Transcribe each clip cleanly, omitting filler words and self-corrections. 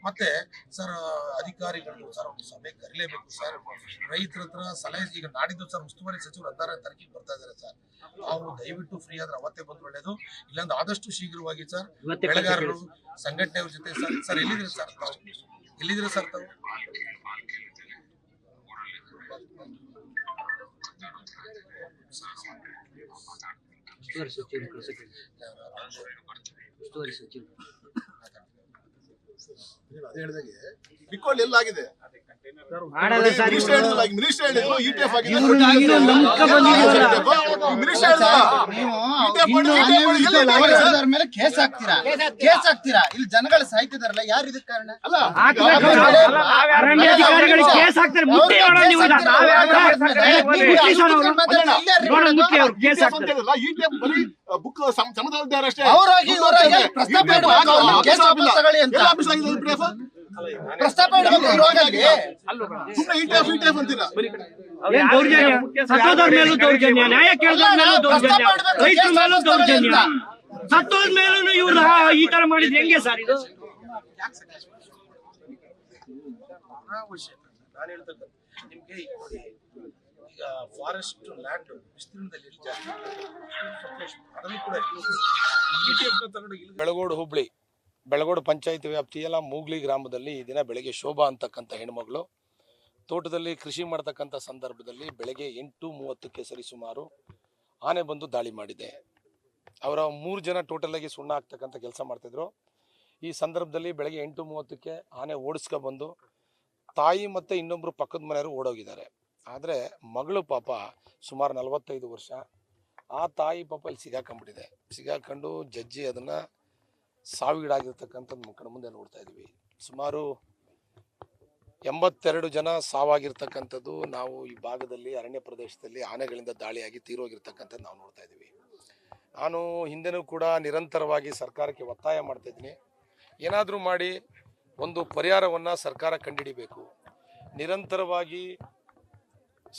ಮತ್ತೆ ಸರ್ ಅಧಿಕಾರಿಗಳು ಸರ್ ಒಂದು ಸಭೆ ಕರೀಲೇಬೇಕು ಸರ್. ರೈತರ ಹತ್ರ ಸಲಹೆ ಈಗ ನಾಡಿದ್ದು ಸರ್ ಉಸ್ತುವಾರಿ ಸಚಿವರು 16ನೇ ತಾರೀಕಿಗೆ ಬರ್ತಾ ಇದ್ದಾರೆ ಸರ್. ಅವರು ದಯವಿಟ್ಟು ಫ್ರೀ ಆದ್ರೆ ಅವತ್ತೇ ಬಂದು ಒಳ್ಳೇದು, ಇಲ್ಲಾಂದ್ರೆ ಆದಷ್ಟು ಶೀಘ್ರವಾಗಿ ಸರ್ ಬೆಳೆಗಾರರು ಸಂಘಟನೆಯವ್ರ ಜೊತೆ ಸರ್ ಎಲ್ಲಿದ್ರೆ ಸರ್ ಎಲ್ಲಿದ್ರೆ ಸರ್ ತಾವು ಅದೇ ಹೇಳಿದಾಗೆ ಬಿಕ್ಕೋಲ್ ಎಲ್ಲಾಗಿದೆ ಮೇಲೆ ಕೇಸ್ ಹಾಕ್ತೀರಾ ಇಲ್ಲಿ ಜನಗಳ ಸಾಯ್ತಿದಾರಲ್ಲ ಯಾರು ಇದಕ್ಕೆ ಕಾರಣ ಬುಕ್ ಸಮದವರಷ್ಟೇ ಪ್ರಸ್ತಾಪ ಸತ್ತೋದವ್ರ ಮೇಲೂ ದೌರ್ಜನ್ಯ, ನ್ಯಾಯ ಕೇಳಿದವ್ರ ಮೇಲೂ ದೌರ್ಜನ್ಯ, ರೈತರ ಮೇಲೂ ದೌರ್ಜನ್ಯ, ಸತ್ತೋದ ಮೇಲೂ ಇವ್ರು ಈ ತರ ಮಾಡಿದ್ರೆ ಹೆಂಗೆ ಸರ್ ಇದು? ನಾನು ಹೇಳ್ತಕ್ಕಂಥ ನಿಮ್ಗೆ ಈಗ ಫಾರೆಸ್ಟ್ ಲ್ಯಾಂಡ್ ವಿಸ್ತೀರ್ಣದಲ್ಲಿ ಜಾಸ್ತಿ ಅದನ್ನು ಕೂಡ ಬೆಳಗೋಡು ಹುಬ್ಳಿ ಬೆಳಗೋಡು ಪಂಚಾಯತ್ ವ್ಯಾಪ್ತಿಯಲ್ಲ ಮೂಗ್ಲಿ ಗ್ರಾಮದಲ್ಲಿ ಈ ದಿನ ಬೆಳಗ್ಗೆ ಶೋಭಾ ಅಂತಕ್ಕಂಥ ಹೆಣ್ಮಗಳು ತೋಟದಲ್ಲಿ ಕೃಷಿ ಮಾಡ್ತಕ್ಕಂಥ ಸಂದರ್ಭದಲ್ಲಿ ಬೆಳಗ್ಗೆ 8:30ಕ್ಕೆ ಸರಿಸುಮಾರು ಆನೆ ಬಂದು ದಾಳಿ ಮಾಡಿದೆ. ಅವರ 3 ಜನ ಟೋಟಲಾಗಿ ಸುಣ್ಣ ಹಾಕ್ತಕ್ಕಂಥ ಕೆಲಸ ಮಾಡ್ತಿದ್ರು. ಈ ಸಂದರ್ಭದಲ್ಲಿ ಬೆಳಗ್ಗೆ 8:30ಕ್ಕೆ ಆನೆ ಓಡಿಸ್ಕೊ ಬಂದು ತಾಯಿ ಮತ್ತು ಇನ್ನೊಬ್ಬರು ಪಕ್ಕದ ಮನೆಯವರು ಓಡೋಗಿದ್ದಾರೆ. ಆದರೆ ಮಗಳು ಪಾಪ ಸುಮಾರು 45 ವರ್ಷ, ಆ ತಾಯಿ ಪಾಪ ಇಲ್ಲಿ ಸಿಗಾಕೊಂಡು ಜಡ್ಜಿ ಅದನ್ನು ಸಾವಿಗೀಡಾಗಿರ್ತಕ್ಕಂಥದ್ದು ಕಣ್ಣು ಮುಂದೆ ನೋಡ್ತಾ ಇದ್ವಿ. ಸುಮಾರು 82 ಜನ ಸಾವಾಗಿರ್ತಕ್ಕಂಥದ್ದು ನಾವು ಈ ಭಾಗದಲ್ಲಿ ಅರಣ್ಯ ಪ್ರದೇಶದಲ್ಲಿ ಆನೆಗಳಿಂದ ದಾಳಿಯಾಗಿ ತೀರೋಗಿರ್ತಕ್ಕಂಥದ್ದು ನಾವು ನೋಡ್ತಾ ಇದ್ದೀವಿ. ನಾನು ಹಿಂದೆನೂ ಕೂಡ ನಿರಂತರವಾಗಿ ಸರ್ಕಾರಕ್ಕೆ ಒತ್ತಾಯ ಮಾಡ್ತಾ ಇದ್ದೀನಿ, ಏನಾದರೂ ಮಾಡಿ ಒಂದು ಪರಿಹಾರವನ್ನು ಸರ್ಕಾರ ಕಂಡುಹಿಡಿಬೇಕು. ನಿರಂತರವಾಗಿ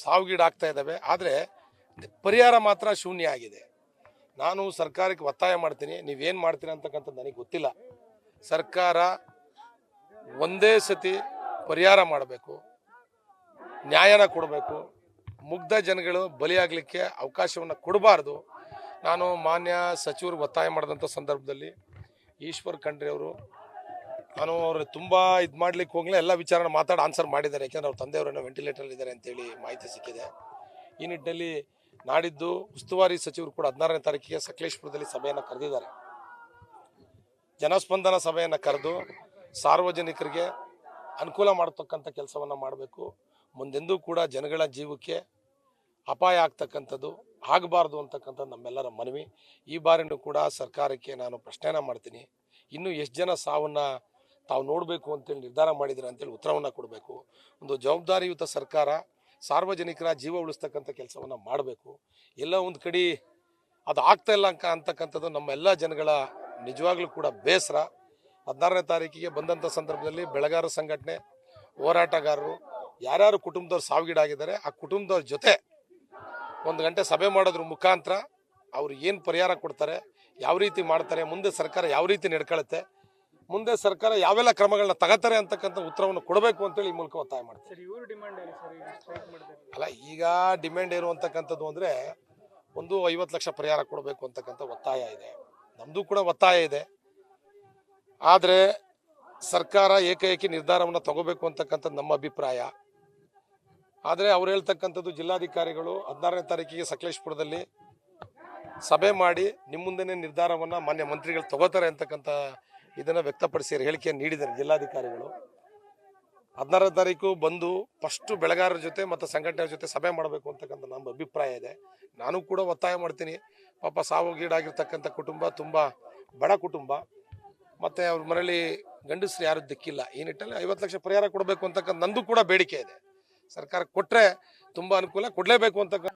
ಸಾವಿಗೀಡಾಗ್ತಾ ಇದ್ದಾವೆ, ಆದರೆ ಪರಿಹಾರ ಮಾತ್ರ ಶೂನ್ಯ ಆಗಿದೆ. ನಾನು ಸರ್ಕಾರಕ್ಕೆ ಒತ್ತಾಯ ಮಾಡ್ತೀನಿ, ನೀವೇನು ಮಾಡ್ತೀರ ಅಂತಕ್ಕಂಥದ್ದು ನನಗೆ ಗೊತ್ತಿಲ್ಲ. ಸರ್ಕಾರ ಒಂದೇ ಸತಿ ಪರಿಹಾರ ಮಾಡಬೇಕು, ನ್ಯಾಯನ ಕೊಡಬೇಕು. ಮುಗ್ಧ ಜನಗಳು ಬಲಿಯಾಗಲಿಕ್ಕೆ ಅವಕಾಶವನ್ನು ಕೊಡಬಾರ್ದು. ನಾನು ಮಾನ್ಯ ಸಚಿವರು ಒತ್ತಾಯ ಮಾಡಿದಂಥ ಸಂದರ್ಭದಲ್ಲಿ ಈಶ್ವರ್ ಖಂಡ್ರೆ ಅವರು ನಾನು ಅವರು ತುಂಬ ಇದು ಮಾಡ್ಲಿಕ್ಕೆ ಹೋಗಲಿಲ್ಲ, ಎಲ್ಲ ವಿಚಾರನ ಮಾತಾಡಿ ಆನ್ಸರ್ ಮಾಡಿದ್ದಾರೆ. ಯಾಕೆಂದರೆ ಅವ್ರ ತಂದೆಯವರನ್ನು ವೆಂಟಿಲೇಟರ್ ಇದ್ದಾರೆ ಅಂತೇಳಿ ಮಾಹಿತಿ ಸಿಕ್ಕಿದೆ. ಈ ನಿಟ್ಟಿನಲ್ಲಿ ನಾಡಿದ್ದು ಉಸ್ತುವಾರಿ ಸಚಿವರು ಕೂಡ 16ನೇ ತಾರೀಕಿಗೆ ಸಕಲೇಶಪುರದಲ್ಲಿ ಸಭೆಯನ್ನು ಕರೆದಿದ್ದಾರೆ. ಜನಸ್ಪಂದನ ಸಭೆಯನ್ನು ಕರೆದು ಸಾರ್ವಜನಿಕರಿಗೆ ಅನುಕೂಲ ಮಾಡತಕ್ಕಂಥ ಕೆಲಸವನ್ನು ಮಾಡಬೇಕು. ಮುಂದೆಂದೂ ಕೂಡ ಜನಗಳ ಜೀವಕ್ಕೆ ಅಪಾಯ ಆಗ್ತಕ್ಕಂಥದ್ದು ಆಗಬಾರ್ದು ಅಂತಕ್ಕಂಥದ್ದು ನಮ್ಮೆಲ್ಲರ ಮನವಿ. ಈ ಬಾರಿನೂ ಕೂಡ ಸರ್ಕಾರಕ್ಕೆ ನಾನು ಪ್ರಶ್ನೆನ ಮಾಡ್ತೀನಿ, ಇನ್ನೂ ಎಷ್ಟು ಜನ ಸಾವನ್ನು ತಾವು ನೋಡಬೇಕು ಅಂತೇಳಿ ನಿರ್ಧಾರ ಮಾಡಿದ್ರೆ ಅಂತೇಳಿ ಉತ್ತರವನ್ನು ಕೊಡಬೇಕು. ಒಂದು ಜವಾಬ್ದಾರಿಯುತ ಸರ್ಕಾರ ಸಾರ್ವಜನಿಕರ ಜೀವ ಉಳಿಸ್ತಕ್ಕಂಥ ಕೆಲಸವನ್ನು ಮಾಡಬೇಕು. ಎಲ್ಲ ಒಂದು ಕಡೆ ಅದು ಆಗ್ತಾ ಇಲ್ಲ ಅಂತಕ್ಕಂಥದ್ದು ನಮ್ಮ ಎಲ್ಲ ಜನಗಳ ನಿಜವಾಗ್ಲೂ ಕೂಡ ಬೇಸರ. 16ನೇ ತಾರೀಕಿಗೆ ಬಂದಂಥ ಸಂದರ್ಭದಲ್ಲಿ ಬೆಳೆಗಾರರ ಸಂಘಟನೆ, ಹೋರಾಟಗಾರರು, ಯಾರ್ಯಾರು ಕುಟುಂಬದವ್ರು ಸಾವಿಗೀಡಾಗಿದ್ದಾರೆ ಆ ಕುಟುಂಬದವ್ರ ಜೊತೆ 1 ಗಂಟೆ ಸಭೆ ಮಾಡೋದ್ರ ಮುಖಾಂತರ ಅವ್ರು ಏನು ಪರಿಹಾರ ಕೊಡ್ತಾರೆ, ಯಾವ ರೀತಿ ಮಾಡ್ತಾರೆ, ಮುಂದೆ ಸರ್ಕಾರ ಯಾವ ರೀತಿ ನಡ್ಕೊಳ್ಳುತ್ತೆ, ಮುಂದೆ ಸರ್ಕಾರ ಯಾವೆಲ್ಲ ಕ್ರಮಗಳನ್ನ ತಗೋತಾರೆ ಅಂತಕ್ಕಂಥ ಉತ್ತರವನ್ನು ಕೊಡಬೇಕು ಅಂತೇಳಿ ಈ ಮೂಲಕ ಒತ್ತಾಯ ಮಾಡ್ತಾರೆ. ಅಲ್ಲ, ಈಗ ಡಿಮ್ಯಾಂಡ್ ಏನು ಅಂತಕ್ಕಂಥದ್ದು ಅಂದರೆ ಒಂದು 50 ಲಕ್ಷ ಪರಿಹಾರ ಕೊಡಬೇಕು ಅಂತಕ್ಕಂಥ ಒತ್ತಾಯ ಇದೆ. ನಮ್ಮದು ಕೂಡ ಒತ್ತಾಯ ಇದೆ. ಆದರೆ ಸರ್ಕಾರ ಏಕಾಏಕಿ ನಿರ್ಧಾರವನ್ನು ತಗೋಬೇಕು ಅಂತಕ್ಕಂಥದ್ದು ನಮ್ಮ ಅಭಿಪ್ರಾಯ. ಆದರೆ ಅವ್ರು ಹೇಳ್ತಕ್ಕಂಥದ್ದು ಜಿಲ್ಲಾಧಿಕಾರಿಗಳು 16ನೇ ತಾರೀಕಿಗೆ ಸಕಲೇಶಪುರದಲ್ಲಿ ಸಭೆ ಮಾಡಿ ನಿಮ್ಮ ಮುಂದೆನೇ ನಿರ್ಧಾರವನ್ನು ಮಾನ್ಯ ಮಂತ್ರಿಗಳು ತಗೋತಾರೆ ಅಂತಕ್ಕಂಥ ಇದನ್ನು ವ್ಯಕ್ತಪಡಿಸಿ ಹೇಳಿಕೆಯನ್ನು ನೀಡಿದ್ದಾರೆ ಜಿಲ್ಲಾಧಿಕಾರಿಗಳು. 16ನೇ ತಾರೀಕು ಬಂದು ಫಸ್ಟು ಬೆಳೆಗಾರರ ಜೊತೆ ಮತ್ತು ಸಂಘಟನೆಯ ಜೊತೆ ಸಭೆ ಮಾಡಬೇಕು ಅಂತಕ್ಕಂಥ ನಮ್ಮ ಅಭಿಪ್ರಾಯ ಇದೆ. ನಾನು ಕೂಡ ಒತ್ತಾಯ ಮಾಡ್ತೀನಿ. ಪಾಪ ಸಾವಿಗೀಡಾಗಿರ್ತಕ್ಕಂಥ ಕುಟುಂಬ ತುಂಬ ಬಡ ಕುಟುಂಬ, ಮತ್ತು ಅವ್ರ ಮನೇಲಿ ಗಂಡಸರು ಯಾರು ದಿಕ್ಕಿಲ್ಲ. ಈ ನಿಟ್ಟಲ್ಲಿ 50 ಲಕ್ಷ ಪರಿಹಾರ ಕೊಡಬೇಕು ಅಂತಕ್ಕಂಥ ನಂದು ಕೂಡ ಬೇಡಿಕೆ ಇದೆ. ಸರ್ಕಾರ ಕೊಟ್ಟರೆ ತುಂಬ ಅನುಕೂಲ, ಕೊಡಲೇಬೇಕು ಅಂತಕ್ಕಂಥ